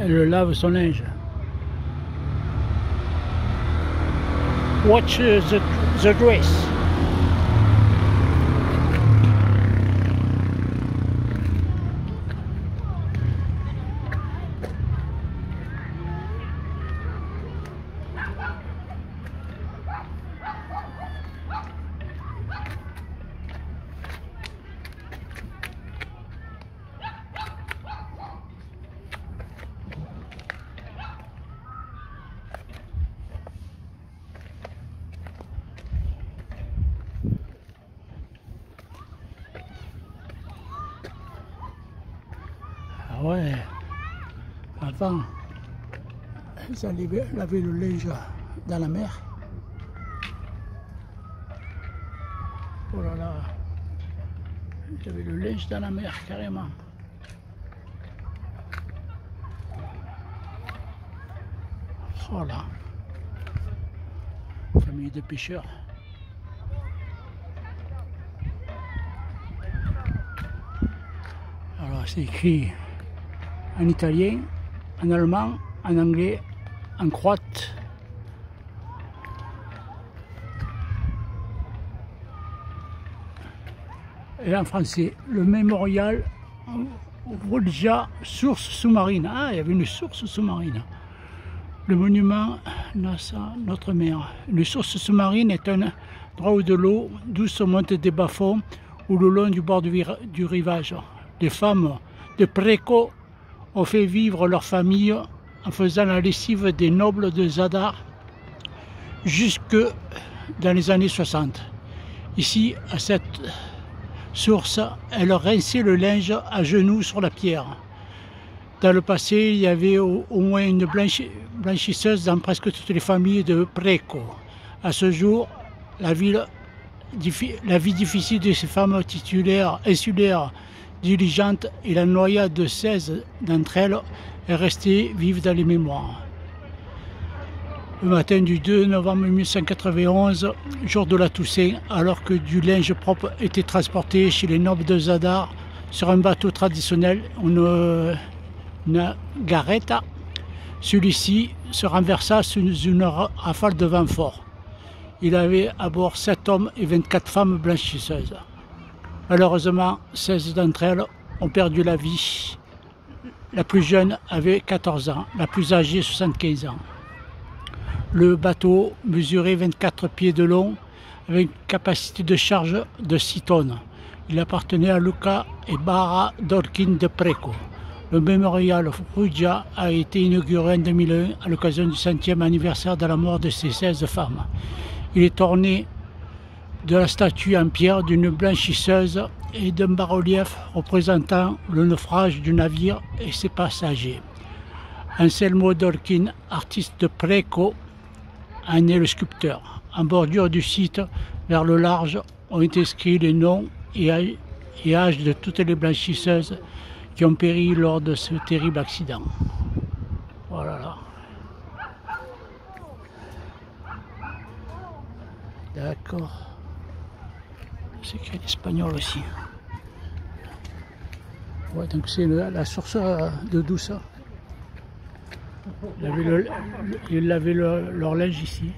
Elle lave son linge. Watch the dress. Ah ouais, avant, ils allaient laver le linge dans la mer. Oh là là, ils avaient le linge dans la mer carrément. Oh là, famille de pêcheurs. Alors c'est écrit en italien, en allemand, en anglais, en croate. Et en français, le mémorial Vodja, source sous-marine. Ah, il y avait une source sous-marine. Le monument NASA, notre mère. Une source sous-marine est un endroit où de l'eau douce monte des bas-fonds ou le long du bord du rivage. Les femmes de Preco ont fait vivre leur famille en faisant la lessive des nobles de Zadar jusque dans les années 60. Ici, à cette source, elles rinçaient le linge à genoux sur la pierre. Dans le passé, il y avait au moins une blanchisseuse dans presque toutes les familles de Preco. À ce jour, la vie difficile de ces femmes titulaires, insulaires, diligentes et la noyade de 16 d'entre elles est restée vive dans les mémoires. Le matin du 2 novembre 1991, jour de la Toussaint, alors que du linge propre était transporté chez les nobles de Zadar sur un bateau traditionnel, une garetta, celui-ci se renversa sous une rafale de vent fort. Il avait à bord 7 hommes et 24 femmes blanchisseuses. Malheureusement, 16 d'entre elles ont perdu la vie. La plus jeune avait 14 ans, la plus âgée 75 ans. Le bateau mesurait 24 pieds de long avec une capacité de charge de 6 tonnes. Il appartenait à Luca et Bara Dorkin de Preco. Le mémorial Vodja a été inauguré en 2001 à l'occasion du 100e anniversaire de la mort de ces 16 femmes. Il est orné de la statue en pierre d'une blanchisseuse et d'un bas-relief représentant le naufrage du navire et ses passagers. Anselmo Dorkin, artiste de Preco, en est le sculpteur. En bordure du site, vers le large, ont été inscrits les noms et âges de toutes les blanchisseuses qui ont péri lors de ce terrible accident. Voilà là. D'accord. C'est écrit en espagnol aussi. Ouais, donc c'est la source de douceur. Ils avaient leur linge ici.